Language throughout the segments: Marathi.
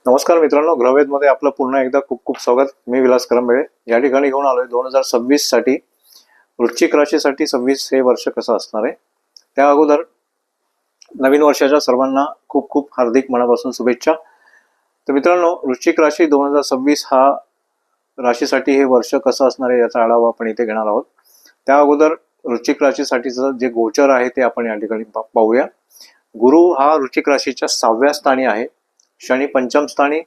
नमस्कार मित्रांनो, ग्रहवेदमध्ये आपलं पुन्हा एकदा खूप खूप स्वागत. मी विलास करंबेळे. या ठिकाणी घेऊन आलोय 2026 साठी वृश्चिक राशीसाठी 26 हे वर्ष कसं असणार आहे. त्या अगोदर नवीन वर्षाच्या सर्वांना खूप खूप हार्दिक मनापासून शुभेच्छा. तर मित्रांनो, वृश्चिक राशी 2026 हा राशीसाठी हे वर्ष कसं असणार आहे याचा आढावा आपण इथे घेणार आहोत. त्या अगोदर वृश्चिक राशीसाठीचं जे गोचर आहे ते आपण या ठिकाणी पाहूया. गुरु हा वृश्चिक राशीच्या 6व्या स्थानी आहे, शनी पंचम स्थानी,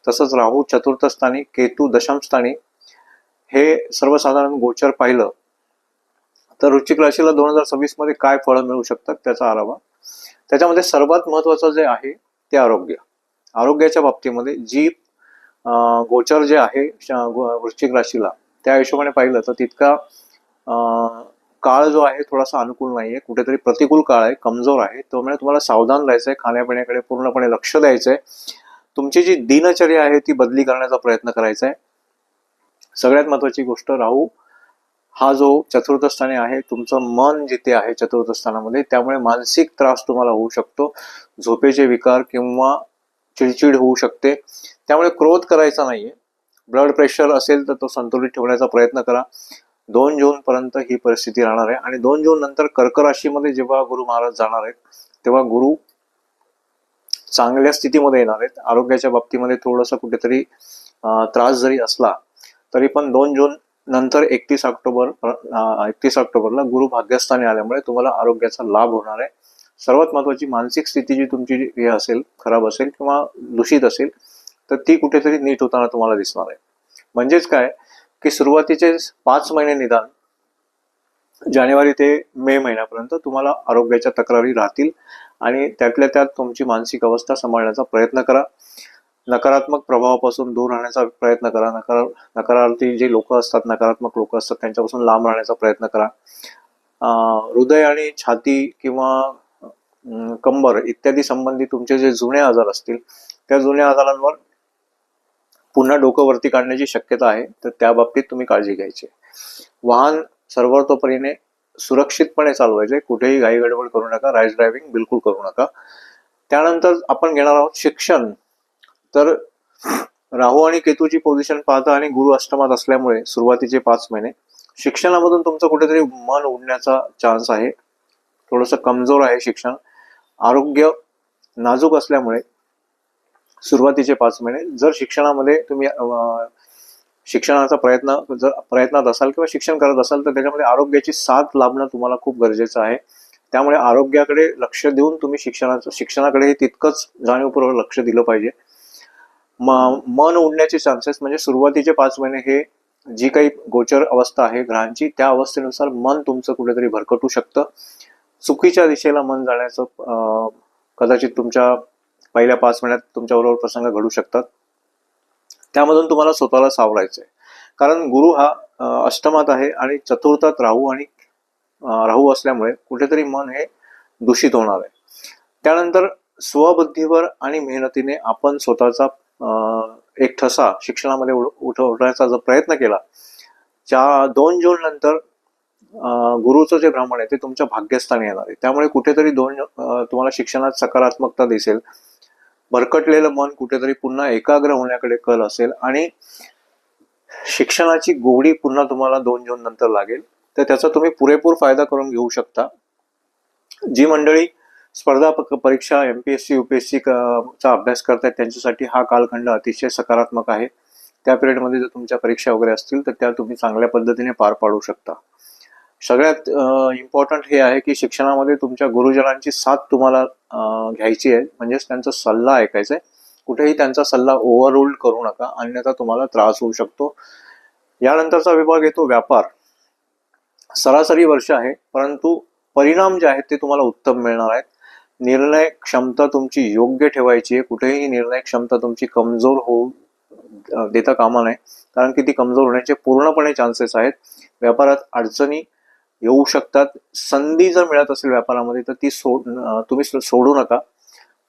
तसंच राहू चतुर्थ स्थानी, केतू दशम स्थानी. हे सर्वसाधारण गोचर पाहिलं तर वृश्चिक राशीला 2026 मध्ये काय फळं मिळू शकतात त्याचा आढावा. त्याच्यामध्ये सर्वात महत्वाचं जे आहे ते आरोग्य. आरोग्याच्या बाबतीमध्ये जी गोचर जे आहे वृश्चिक राशीला, त्या हिशोबाने पाहिलं तर तितका काळ जो आहे थोडासा अनुकूल नाहीये, कुठेतरी प्रतिकूल काळ आहे, कमजोर आहे. त्यामुळे तुम्हाला सावधान राहायचंय, खाण्यापिण्याकडे पूर्णपणे लक्ष द्यायचंय. तुमची जी दिनचर्या आहे ती बदली करण्याचा प्रयत्न करायचा आहे. सगळ्यात महत्वाची गोष्ट, राहू हा जो चतुर्थ स्थानी आहे, तुमचं मन जिथे आहे चतुर्थ स्थानामध्ये, त्यामुळे मानसिक त्रास तुम्हाला होऊ शकतो. झोपेचे विकार किंवा चिडचिड होऊ शकते. त्यामुळे क्रोध करायचा नाहीये. ब्लड प्रेशर असेल तर तो संतुलित ठेवण्याचा प्रयत्न करा. 2 जून पर्यंत ही परिस्थिती राहणार आहे आणि 2 जून नंतर कर्क राशीमध्ये जेव्हा गुरु महाराज जाणार आहेत तेव्हा गुरु चांगल्या स्थितीमध्ये येणार आहेत. आरोग्याच्या बाबतीमध्ये थोडंसं कुठेतरी त्रास जरी असला तरी पण 2 जून नंतर 31 ऑक्टोबरला गुरु भाग्यस्थानी आल्यामुळे तुम्हाला आरोग्याचा लाभ होणार आहे. सर्वात महत्वाची मानसिक स्थिती जी तुमची हे असेल, खराब असेल किंवा दूषित असेल, तर ती कुठेतरी नीट होताना तुम्हाला दिसणार आहे. म्हणजेच काय की सुरुवातीचे 5 महिने निदान जानेवारी ते मे महिन्यापर्यंत तुम्हाला आरोग्याच्या तक्रारी राहतील आणि त्यातल्या त्यात तुमची मानसिक अवस्था सांभाळण्याचा प्रयत्न करा. नकारात्मक प्रभावापासून दूर राहण्याचा प्रयत्न करा. नकारार्थी जे लोक असतात, नकारात्मक लोक असतात, त्यांच्यापासून लांब राहण्याचा प्रयत्न करा. हृदय आणि छाती किंवा कंबर इत्यादी संबंधी तुमचे जे जुने आजार असतील त्या जुन्या आजारांवर पुन्हा डोकं वरती काढण्याची शक्यता आहे, तर त्या बाबतीत तुम्ही काळजी घ्यायची. वाहन सर्वतोपरीने सुरक्षितपणे चालवायचे, कुठेही घाई गडबड करू नका, रॅश ड्रायव्हिंग बिलकुल करू नका. त्यानंतर आपण घेणार आहोत शिक्षण. तर राहू आणि केतूची पोझिशन पाहता आणि गुरु अष्टमात असल्यामुळे सुरुवातीचे 5 महिने शिक्षणामधून तुमचं कुठेतरी मन उडण्याचा चान्स आहे. थोडंसं कमजोर आहे शिक्षण. आरोग्य नाजूक असल्यामुळे सुरुवातीचे 5 महिने जर शिक्षणामध्ये तुम्ही शिक्षणाचा प्रयत्नात असाल किंवा शिक्षण करत असाल तर त्याच्यामध्ये आरोग्याची साथ लाभणं तुम्हाला खूप गरजेचं आहे. त्यामुळे आरोग्याकडे लक्ष देऊन तुम्ही शिक्षणाकडे तितकंच जाणीवपूर्वक लक्ष दिलं पाहिजे. मन उडण्याचे चान्सेस म्हणजे सुरुवातीचे 5 महिने हे जी काही गोचर अवस्था आहे ग्रहांची, त्या अवस्थेनुसार मन तुमचं कुठेतरी भरकटू शकतं. चुकीच्या दिशेला मन जाण्याचं कदाचित तुमच्या पहिल्या 5 महिन्यात तुमच्याबरोबर प्रसंग घडू शकतात. त्यामधून तुम्हाला स्वतःला सावरायचंय, कारण गुरु हा अष्टमात आहे आणि चतुर्थात राहू असल्यामुळे कुठेतरी मन हे दूषित होणार आहे. त्यानंतर स्वबुद्धीवर आणि मेहनतीने आपण स्वतःचा एक ठसा शिक्षणामध्ये उठवण्याचा जर प्रयत्न केला, 2 जून नंतर गुरुचं जे भ्रमण आहे ते तुमच्या भाग्यस्थानी येणार आहे. त्यामुळे कुठेतरी तुम्हाला शिक्षणात सकारात्मकता दिसेल. भरकटलेलं मन कुठेतरी पुन्हा एकाग्र होण्याकडे कल असेल आणि शिक्षणाची गोडी पुन्हा तुम्हाला 2 जून नंतर लागेल. तर त्याचा तुम्ही पुरेपूर फायदा करून घेऊ शकता. जी मंडळी स्पर्धा परीक्षा MPSC UPSC चा अभ्यास करतायत त्यांच्यासाठी हा कालखंड अतिशय सकारात्मक आहे. त्या पिरियडमध्ये जर तुमच्या परीक्षा वगैरे असतील तर त्या तुम्ही चांगल्या पद्धतीने पार पाडू शकता. सगळ्यात इम्पॉर्टंट हे आहे की शिक्षणामध्ये तुमच्या गुरुजनांची साथ तुम्हाला घ्यायची आहे, म्हणजेच त्यांचा सल्ला ऐकायचा आहे. कुठेही त्यांचा सल्ला ओव्हररूल करू नका, अन्यथा तुम्हाला त्रास होऊ शकतो. यानंतरचा विभाग येतो व्यापार. सरासरी वर्ष आहे, परंतु परिणाम जे आहेत ते तुम्हाला उत्तम मिळणार आहेत. निर्णय क्षमता तुमची योग्य ठेवायची आहे. कुठेही निर्णय क्षमता तुमची कमजोर होऊ देता कामा नये, कारण की ती कमजोर होण्याचे पूर्णपणे चान्सेस आहेत. व्यापारात अडचणी येऊ शकतात. संधी जर मिळत असेल व्यापारामध्ये तर ती तुम्ही सोडू नका,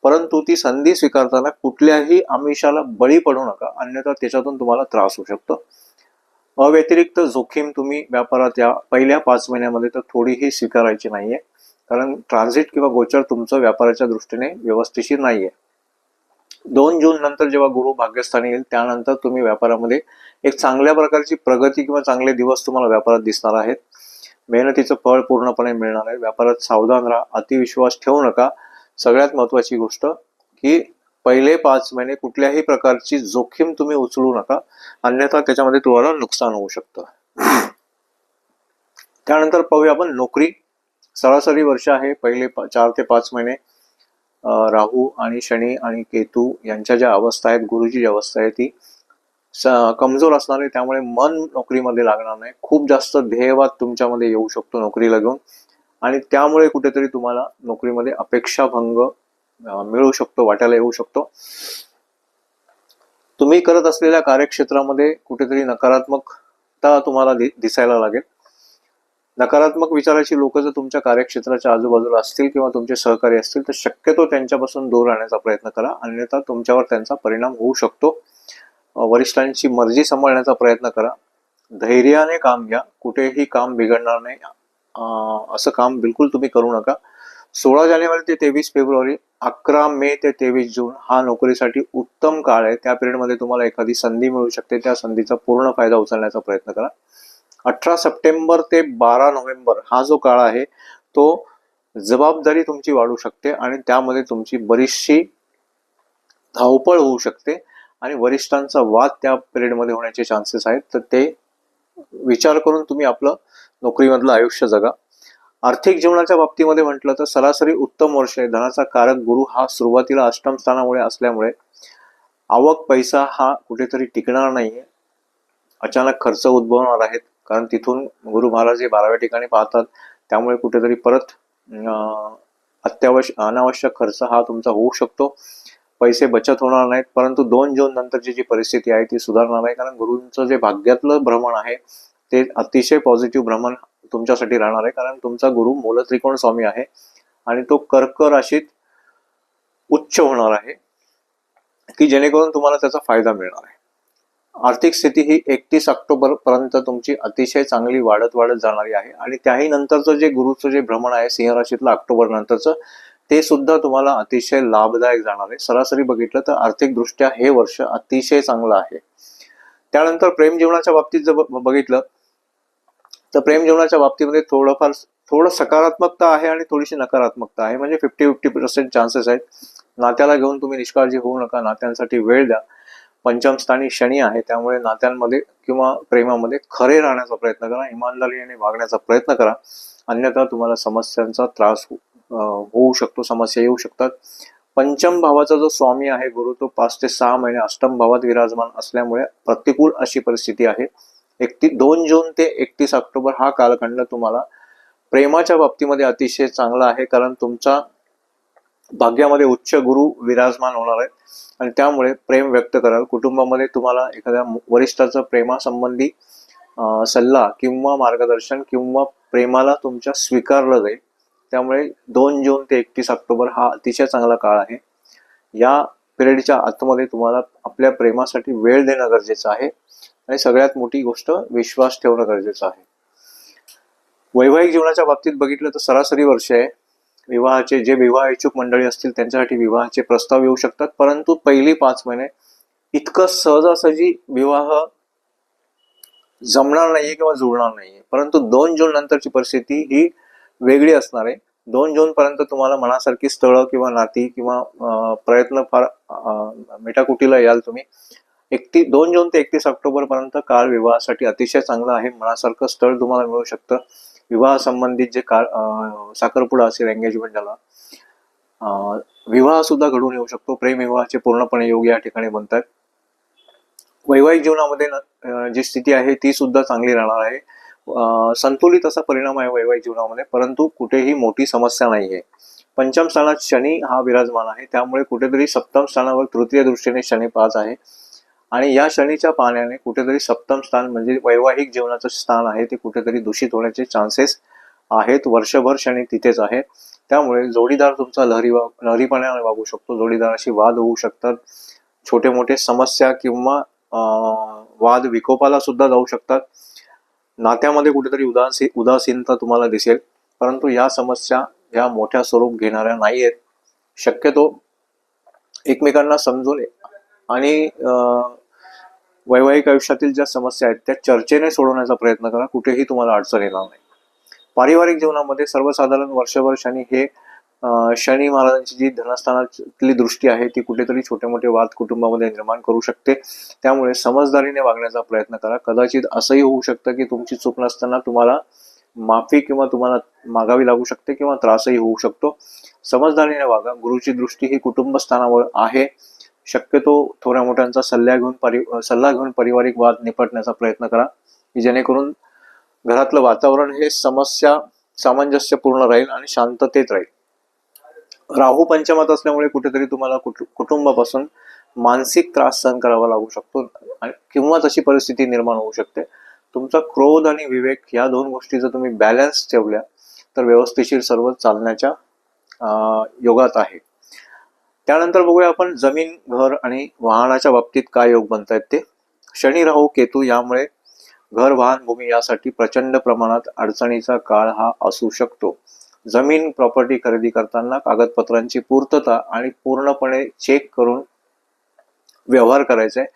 परंतु ती संधी स्वीकारताना कुठल्याही आमिषाला बळी पडू नका, अन्यथा त्याच्यातून तुम्हाला त्रास होऊ शकतो. अव्यतिरिक्त जोखीम तुम्ही व्यापारात या पहिल्या 5 महिन्यामध्ये तर थोडीही स्वीकारायची नाहीये, कारण ट्रान्झिट किंवा गोचर तुमचं व्यापाराच्या दृष्टीने व्यवस्थिशीर नाहीये. 2 जून नंतर जेव्हा गुरु भाग्यस्थानी येईल त्यानंतर तुम्ही व्यापारामध्ये एक चांगल्या प्रकारची प्रगती किंवा चांगले दिवस तुम्हाला व्यापारात दिसणार आहेत. मेहनतीचं फळ पूर्णपणे मिळणार आहे. व्यापारात सावधान राहा, अतिविश्वास ठेवू नका. सगळ्यात महत्वाची गोष्ट की पहिले 5 महिने कुठल्याही प्रकारची जोखीम तुम्ही उचलू नका, अन्यथा त्याच्यामध्ये तुम्हाला नुकसान होऊ शकतं. त्यानंतर पाहूया आपण नोकरी. सरासरी वर्ष आहे. पहिले 4 ते 5 महिने राहू आणि शनी आणि केतू यांच्या ज्या अवस्था आहेत, गुरुची जी अवस्था आहे ती कमजोर असणार आहे. त्यामुळे मन नोकरीमध्ये लागणार नाही. खूप जास्त ध्येयवाद तुमच्यामध्ये येऊ शकतो नोकरीला घेऊन, आणि त्यामुळे कुठेतरी तुम्हाला नोकरीमध्ये अपेक्षाभंग मिळू शकतो, वाटायला येऊ शकतो. तुम्ही करत असलेल्या कार्यक्षेत्रामध्ये कुठेतरी नकारात्मकता तुम्हाला दिसायला लागेल. नकारात्मक विचाराची लोक जर तुमच्या कार्यक्षेत्राच्या आजूबाजूला असतील किंवा तुमचे सहकारी असतील तर शक्यतो त्यांच्यापासून दूर राहण्याचा प्रयत्न करा, अन्यथा तुमच्यावर त्यांचा परिणाम होऊ शकतो. वरिष्ठांची मर्जी सांभाळण्याचा प्रयत्न करा. धैर्याने काम घ्या. कुठेही काम बिघडणार नाही असं काम बिलकुल तुम्ही करू नका. 16 जानेवारी ते 23 फेब्रुवारी, 11 मे ते 23 जून हा नोकरीसाठी उत्तम काळ आहे. त्या पिरियडमध्ये तुम्हाला एखादी संधी मिळू शकते. त्या संधीचा पूर्ण फायदा उचलण्याचा प्रयत्न करा. 18 सप्टेंबर ते 12 नोव्हेंबर हा जो काळ आहे तो जबाबदारी तुमची वाढू शकते आणि त्यामध्ये तुमची बरीचशी धावपळ होऊ शकते आणि वरिष्ठांचा वाद त्या पिरियडमध्ये होण्याचे चान्सेस आहेत. तर ते विचार करून तुम्ही आपलं नोकरीमधलं आयुष्य जगा. आर्थिक जीवनाच्या बाबतीमध्ये म्हटलं तर सरासरी उत्तम वर्ष आहे. धनाचा कारक गुरु हा सुरुवातीला अष्टम स्थानामुळे असल्यामुळे आवक पैसा हा कुठेतरी टिकणार नाहीये. अचानक खर्च उद्भवणार आहेत, कारण तिथून गुरु महाराज हे 12व्या ठिकाणी पाहतात. त्यामुळे कुठेतरी परत अनावश्यक खर्च हा तुमचा होऊ शकतो. पैसे बचत होणार नाहीत. परंतु 2 जून नंतरची जी परिस्थिती आहे ती सुधारणार आहे, कारण गुरुंचं जे भाग्यातलं भ्रमण आहे ते अतिशय पॉझिटिव्ह भ्रमण तुमच्यासाठी राहणार आहे. कारण तुमचा गुरु मूल त्रिकोण स्वामी आहे आणि तो कर्क राशीत उच्च होणार आहे, की जेणेकरून तुम्हाला त्याचा फायदा मिळणार आहे. आर्थिक स्थिती ही 31 ऑक्टोबर पर्यंत तुमची अतिशय चांगली वाढत जाणारी आहे आणि त्याही नंतरचं जे गुरुचं जे भ्रमण आहे सिंह राशीतलं ऑक्टोबर नंतरचं, ते सुद्धा तुम्हाला अतिशय लाभदायक जाणार आहे. सरासरी बघितलं तर आर्थिक दृष्ट्या हे वर्ष अतिशय चांगलं आहे. त्यानंतर प्रेम जीवनाच्या बाबतीत जर बघितलं तर प्रेम जीवनाच्या बाबतीमध्ये थोडं सकारात्मकता आहे आणि थोडीशी नकारात्मकता आहे. म्हणजे 50-50% चान्सेस आहेत. नात्याला घेऊन तुम्ही निष्काळजी होऊ नका. नात्यांसाठी वेळ द्या. पंचम स्थानी शनी आहे, त्यामुळे नात्यांमध्ये किंवा प्रेमामध्ये खरे राहण्याचा प्रयत्न करा. इमानदारीने वागण्याचा प्रयत्न करा, अन्यथा तुम्हाला समस्यांचा त्रास होऊ शकतो, समस्या येऊ शकतात. पंचम भावाचा जो स्वामी आहे गुरु, तो 5 ते 6 महिने अष्टम भावात विराजमान असल्यामुळे प्रतिकूल अशी परिस्थिती आहे. 2 जून ते 31 ऑक्टोबर हा कालखंड तुम्हाला प्रेमाच्या बाबतीमध्ये अतिशय चांगला आहे, कारण तुमचा भाग्यामध्ये उच्च गुरु विराजमान होणार आहे आणि त्यामुळे प्रेम व्यक्त कराल. कुटुंबामध्ये तुम्हाला एखाद्या वरिष्ठाचं प्रेमासंबंधी सल्ला किंवा मार्गदर्शन किंवा प्रेमाला तुमच्या स्वीकारलं जाईल. त्यामुळे 2 जून ते 31 ऑक्टोबर हा अतिशय चांगला काळ आहे. या पिरियडच्या आतमध्ये तुम्हाला आपल्या प्रेमासाठी वेळ देणं गरजेचं आहे आणि सगळ्यात मोठी गोष्ट विश्वास ठेवणं गरजेचं आहे. वैवाहिक जीवनाच्या बाबतीत बघितलं तर सरासरी वर्ष आहे. विवाहाचे जे विवाह इच्छुक मंडळी असतील त्यांच्यासाठी विवाहाचे प्रस्ताव येऊ शकतात, परंतु पहिली 5 महिने इतकं सहजासहजी विवाह जमणार नाहीये किंवा जुळणार नाहीये. परंतु 2 जून नंतरची परिस्थिती ही वेगळी असणार आहे. 2 जून पर्यंत तुम्हाला मनासारखी स्थळं किंवा नाती किंवा प्रयत्न फार मेटाकुटीला याल तुम्ही. 2 जून ते 31 ऑक्टोबर पर्यंत काळ विवाहासाठी अतिशय चांगला आहे. मनासारखं स्थळ तुम्हाला मिळू शकतं. विवाह संबंधित जे साखरपुडा असेल, एंगेजमेंट झाला, विवाह सुद्धा घडून येऊ शकतो. प्रेम विवाहाचे पूर्णपणे योग या ठिकाणी बनतात. वैवाहिक जीवनामध्ये जी स्थिती आहे ती सुद्धा चांगली राहणार आहे. संतुलित असा परिणाम आहे वैवाहिक जीवनामध्ये, परंतु कुठेही मोठी समस्या नाहीये. पंचम स्थानात शनी हा विराजमान आहे, त्यामुळे कुठेतरी सप्तम स्थानावर तृतीय दृष्टीने शनी 5 आहे आणि या शनीच्या पाण्याने कुठेतरी सप्तम स्थान म्हणजे वैवाहिक जीवनाचं स्थान आहे ते कुठेतरी दूषित होण्याचे चान्सेस आहेत. वर्षभर शनी तिथेच आहे, त्यामुळे जोडीदार तुमचा लहरीपणाने वागू शकतो. जोडीदाराशी वाद होऊ शकतात. छोटे मोठे समस्या किंवा वाद विकोपाला सुद्धा जाऊ शकतात. नात्यामध्ये कुठेतरी उदासीनता तुम्हाला दिसेल, परंतु या समस्या या मोठ्या स्वरूप घेणाऱ्या नाहीयेत. शक्यतो एकमेकांना समजून आणि वैवाहिक आयुष्यातील ज्या समस्या आहेत त्या चर्चेने सोडवण्याचा प्रयत्न करा. कुठेही तुम्हाला अडचण येणार नाही. पारिवारिक जीवनामध्ये सर्वसाधारण वर्षभर शनी महाराजांची जी धनस्थानातली दृष्टी आहे ती कुठेतरी छोटे मोठे वाद कुटुंबामध्ये निर्माण करू शकते. त्यामुळे समजदारीने वागण्याचा प्रयत्न करा. कदाचित असंही होऊ शकतं की तुमची चूक नसताना तुम्हाला माफी किंवा तुम्हाला मागावी लागू शकते किंवा त्रासही होऊ शकतो. समजदारीने वागा. गुरुची दृष्टी ही कुटुंब स्थानावर आहे. शक्यतो थोड्या मोठ्यांचा सल्ला घेऊन पारिवारिक वाद निपटण्याचा प्रयत्न करा की जेणेकरून घरातलं वातावरण हे सामंजस्यपूर्ण राहील आणि शांततेत राहील. राहू पंचमात असल्यामुळे कुठेतरी तुम्हाला कुटुंबापासून मानसिक त्रास सहन करावा लागू शकतो किंवा तशी परिस्थिती निर्माण होऊ शकते. तुमचा क्रोध आणि विवेक या दोन गोष्टी जर तुम्ही बॅलन्स ठेवल्या तर व्यवस्थिशीर सर्व चालण्याच्या योगात आहे. त्यानंतर बघूया आपण जमीन, घर आणि वाहनाच्या बाबतीत काय योग बनतायत ते. शनी, राहू, केतू यामुळे घर, वाहन, भूमी यासाठी प्रचंड प्रमाणात अडचणीचा काळ हा असू शकतो. जमीन, प्रॉपर्टी खरेदी करताना कागदपत्रांची पूर्तता आणि पूर्णपणे चेक करून व्यवहार करायचा आहे.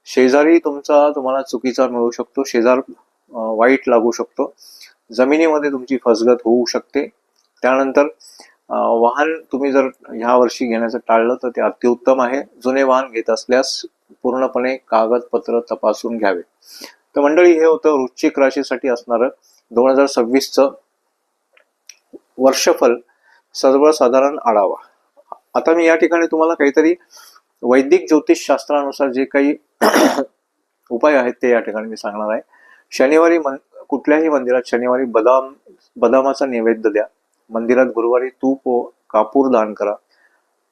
शेजारी तुम्हाला चुकीचा मिळू शकतो. शेजार वाईट लागू शकतो. जमिनीमध्ये तुमची फसगत होऊ शकते. त्यानंतर वाहन तुम्ही जर ह्या वर्षी घेण्याचं टाळलं तर ते अतिउत्तम आहे. जुने वाहन घेत असल्यास पूर्णपणे कागदपत्र तपासून घ्यावे. तर मंडळी, हे होतं वृश्चिक राशीसाठी असणारं 2026चं वर्षफल सर्वसाधारण आढावा. आता मी या ठिकाणी तुम्हाला काहीतरी वैदिक ज्योतिष शास्त्रानुसार जे काही उपाय आहेत ते या ठिकाणी मी सांगणार आहे. शनिवारी कुठल्याही मंदिरात शनिवारी बदामाचा नैवेद्य द्या. मंदिरात गुरुवारी तूप व कापूर दान करा.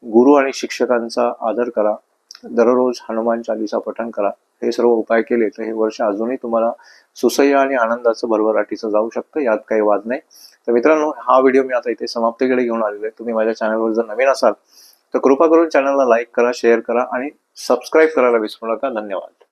गुरु आणि शिक्षकांचा आदर करा. दररोज हनुमान चालीसा पठण करा. हे सर्व उपाय केले तर हे वर्ष अजूनही तुम्हाला सुसह्य आणि आनंदाचं भरभराटीचं जाऊ शकतं. यात काही वाद नाही. तर मित्रांनो, हा व्हिडिओ मी आता इथे समाप्तीकडे घेऊन आलेलो आहे. तुम्ही माझ्या चॅनलवर जर नवीन असाल तर कृपा करून चॅनलला लाईक करा, शेअर करा आणि सबस्क्राईब करायला विसरू नका. धन्यवाद.